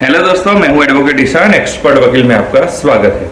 Hello दोस्तों, मैं हूं एडवोकेट ईशान, एक्सपर्ट वकील में आपका स्वागत है।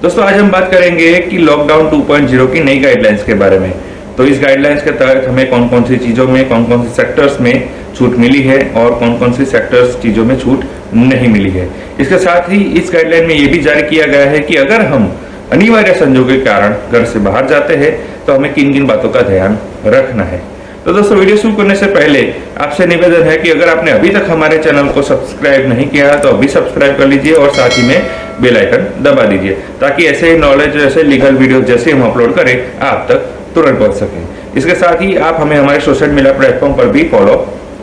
दोस्तों, आज हम बात करेंगे कि लॉकडाउन 2.0 की नई गाइडलाइंस के बारे में। तो इस गाइडलाइंस के तहत हमें कौन कौन सी चीज़ों में, कौन कौन से सेक्टर्स में छूट मिली है और कौन कौन सी सेक्टर्स चीज़ों में छूट नहीं मिली है। इसके साथ ही इस गाइडलाइन में ये भी जारी किया गया है कि अगर हम अनिवार्य संजोगों के कारण घर से बाहर जाते हैं तो हमें किन किन बातों का ध्यान रखना है। तो दोस्तों, वीडियो शुरू करने से पहले आपसे निवेदन है कि अगर आपने अभी तक हमारे चैनल को सब्सक्राइब नहीं किया तो अभी सब्सक्राइब कर लीजिए और साथ ही में बेल आइकन दबा दीजिए ताकि ऐसे नॉलेज, ऐसे लीगल वीडियो जैसे हम अपलोड करें आप तक तुरंत पहुंच सकें। इसके साथ ही आप हमें हमारे सोशल मीडिया प्लेटफॉर्म पर भी फॉलो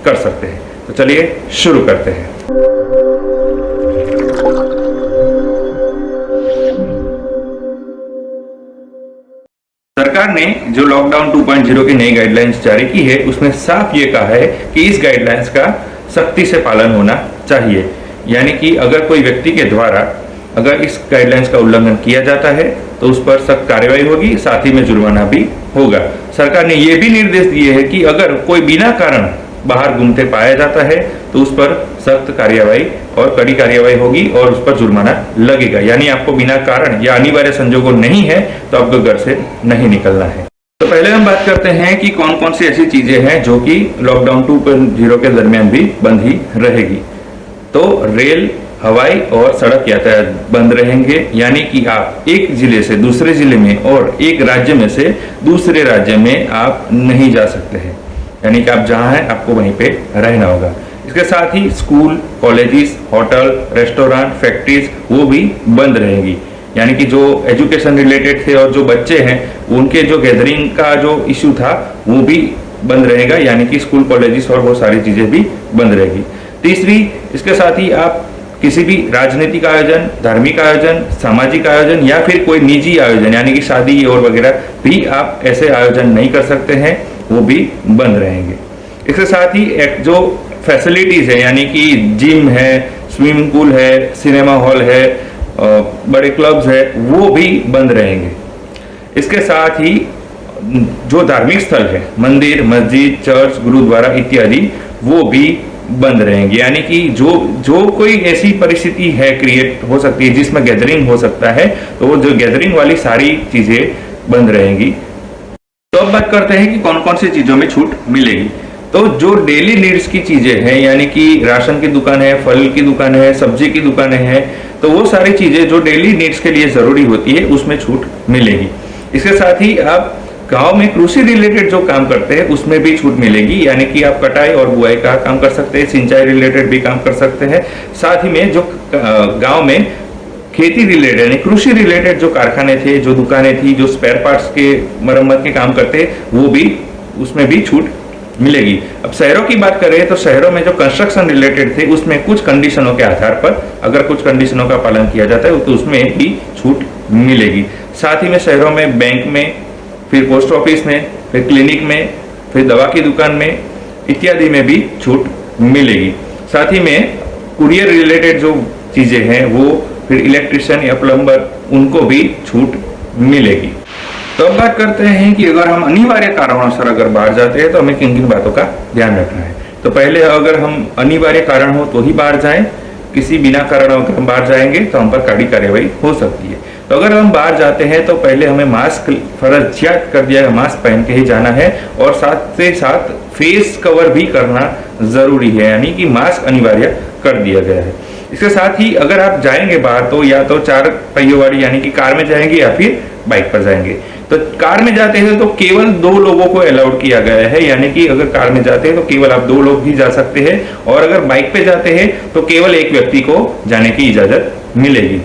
कर सकते हैं। तो चलिए शुरू करते हैं। सरकार ने जो लॉकडाउन 2.0 की नई गाइडलाइंस जारी की है उसमें साफ ये कहा है कि इस गाइडलाइंस का सख्ती से पालन होना चाहिए। यानी कि अगर कोई व्यक्ति के द्वारा अगर इस गाइडलाइंस का उल्लंघन किया जाता है तो उस पर सख्त कार्रवाई होगी, साथ ही में जुर्माना भी होगा। सरकार ने ये भी निर्देश दिए हैं कि अगर कोई बिना कारण बाहर घूमते पाया जाता है तो उस पर सख्त कार्रवाई और कड़ी कार्रवाई होगी और उस पर जुर्माना लगेगा। यानी आपको बिना कारण या अनिवार्य संजोगों नहीं है तो आपको घर से नहीं निकलना है। तो पहले हम बात करते हैं कि कौन कौन सी ऐसी चीजें हैं जो कि लॉकडाउन 2.0 के दरमियान भी बंद ही रहेगी। तो रेल, हवाई और सड़क यातायात बंद रहेंगे। यानी कि आप एक जिले से दूसरे जिले में और एक राज्य में से दूसरे राज्य में आप नहीं जा सकते हैं। यानी कि आप जहां हैं आपको वहीं पे रहना होगा। इसके साथ ही school, colleges, hotel, restaurant, factories वो भी बंद रहेगी। यानी कि जो एजुकेशन रिलेटेड थे और जो बच्चे हैं उनके जो गैदरिंग का जो इश्यू था वो भी बंद रहेगा। यानी कि स्कूल, कॉलेजेस और वो सारी चीजें भी बंद रहेगी। तीसरी, इसके साथ ही आप किसी भी राजनीतिक आयोजन, धार्मिक आयोजन, सामाजिक आयोजन या फिर कोई निजी आयोजन यानी कि शादी और वगैरह भी आप ऐसे आयोजन नहीं कर सकते हैं, वो भी बंद रहेंगे। इसके साथ ही एक जो फैसिलिटीज है यानी कि जिम है, स्विमिंग पूल है, सिनेमा हॉल है, बड़े क्लब्स है, वो भी बंद रहेंगे। इसके साथ ही जो धार्मिक स्थल है, मंदिर, मस्जिद, चर्च, गुरुद्वारा इत्यादि, वो भी बंद रहेंगे। यानी कि जो कोई ऐसी परिस्थिति है क्रिएट हो सकती है जिसमें गैदरिंग हो सकता है तो वो जो गैदरिंग वाली सारी चीजें बंद रहेंगी। तो अब बात करते हैं कि कौन कौन सी चीजों में छूट मिलेगी। तो जो डेली नीड्स की चीजें हैं यानी कि राशन की दुकान है, फल की दुकान है, सब्जी की दुकानें हैं, तो वो सारी चीजें जो डेली नीड्स के लिए जरूरी होती है उसमें छूट मिलेगी। इसके साथ ही आप गांव में कृषि रिलेटेड जो काम करते हैं उसमें भी छूट मिलेगी। यानी कि आप कटाई और बुआई का काम कर सकते हैं, सिंचाई रिलेटेड भी काम कर सकते हैं। साथ ही में जो गांव में खेती रिलेटेड यानी कृषि रिलेटेड जो कारखाने थे, जो दुकानें थी, जो स्पेयर पार्ट्स के मरम्मत के काम करते हैं, वो भी उसमें भी छूट मिलेगी। अब शहरों की बात करें तो शहरों में जो कंस्ट्रक्शन रिलेटेड थे उसमें कुछ कंडीशनों के आधार पर अगर कुछ कंडीशनों का पालन किया जाता है तो उसमें भी छूट मिलेगी। साथ ही में शहरों में बैंक में, फिर पोस्ट ऑफिस में, फिर क्लिनिक में, फिर दवा की दुकान में इत्यादि में भी छूट मिलेगी। साथ ही में कुरियर रिलेटेड जो चीजें हैं वो, फिर इलेक्ट्रिशियन या प्लम्बर, उनको भी छूट मिलेगी। तो अब बात करते हैं कि अगर हम अनिवार्य कारणों अगर बाहर जाते हैं तो हमें किन किन बातों का ध्यान रखना है। तो पहले, अगर हम अनिवार्य कारण हो तो ही बाहर जाएं। किसी बिना कारण अगर हम बाहर जाएंगे तो हम पर कड़ी कार्रवाई हो सकती है। तो अगर हम बाहर जाते हैं तो पहले हमें मास्क फर्जियात कर दिया है, मास्क पहन के ही जाना है और साथ से साथ फेस कवर भी करना जरूरी है। यानी कि मास्क अनिवार्य कर दिया गया है। इसके साथ ही अगर आप जाएंगे बाहर तो या तो 4 पहियों वाली यानी कि कार में जाएंगे या फिर बाइक पर जाएंगे। तो कार में जाते हैं तो केवल 2 लोगों को अलाउड किया गया है। यानी कि अगर कार में जाते हैं तो केवल आप 2 लोग ही जा सकते हैं और अगर बाइक पे जाते हैं तो केवल एक व्यक्ति को जाने की इजाजत मिलेगी।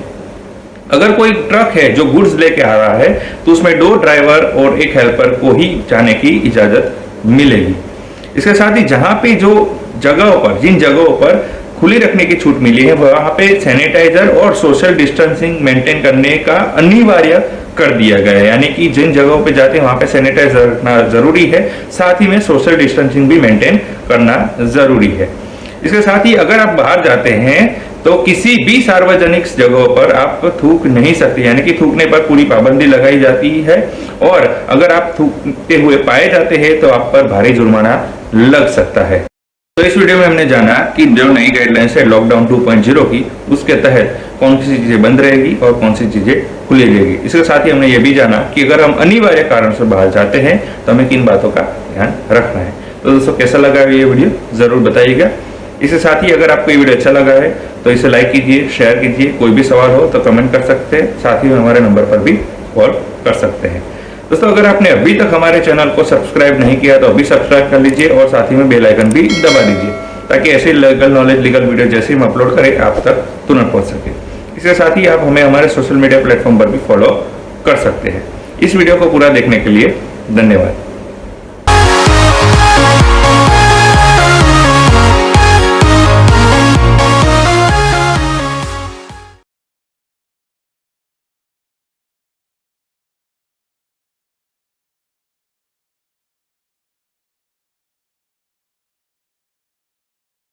अगर कोई ट्रक है जो गुड्स लेके आ रहा है तो उसमें 2 ड्राइवर और एक हेल्पर को ही जाने की इजाजत मिलेगी। इसके साथ ही जहां पे जो जगहों पर, जिन जगहों पर खुली रखने की छूट मिली है वहां पे सैनिटाइजर और सोशल डिस्टेंसिंग मेंटेन करने का अनिवार्य कर दिया गया है। यानी कि जिन जगहों पे जाते हैं वहां पे सैनिटाइजर रखना जरूरी है, साथ ही में सोशल डिस्टेंसिंग भी मेंटेन करना जरूरी है। इसके साथ ही अगर आप बाहर जाते हैं तो किसी भी सार्वजनिक जगहों पर आप थूक नहीं सकते। यानी कि थूकने पर पूरी पाबंदी लगाई जाती है और अगर आप थूकते हुए पाए जाते हैं तो आप पर भारी जुर्माना लग सकता है। तो इस वीडियो में हमने जाना कि जो नई गाइडलाइंस है लॉकडाउन 2.0 की, उसके तहत कौन सी चीजें बंद रहेगी और कौन सी चीजें खुली रहेगी। इसके साथ ही हमने ये भी जाना कि अगर हम अनिवार्य कारण से बाहर जाते हैं तो हमें किन बातों का ध्यान रखना है। तो दोस्तों कैसा लगा ये वीडियो जरूर बताइएगा। इसके साथ ही अगर आपको ये वीडियो अच्छा लगा है तो इसे लाइक कीजिए, शेयर कीजिए। कोई भी सवाल हो तो कमेंट कर सकते हैं, साथ ही हमारे नंबर पर भी कॉल कर सकते हैं। दोस्तों अगर आपने अभी तक हमारे चैनल को सब्सक्राइब नहीं किया तो अभी सब्सक्राइब कर लीजिए और साथ ही में बेल आइकन भी दबा दीजिए, ताकि ऐसे लीगल नॉलेज लीगल वीडियो जैसे हम अपलोड करें आप तक तुरंत पहुंच सके। इसके साथ ही आप हमें हमारे सोशल मीडिया प्लेटफॉर्म पर भी फॉलो कर सकते हैं। इस वीडियो को पूरा देखने के लिए धन्यवाद।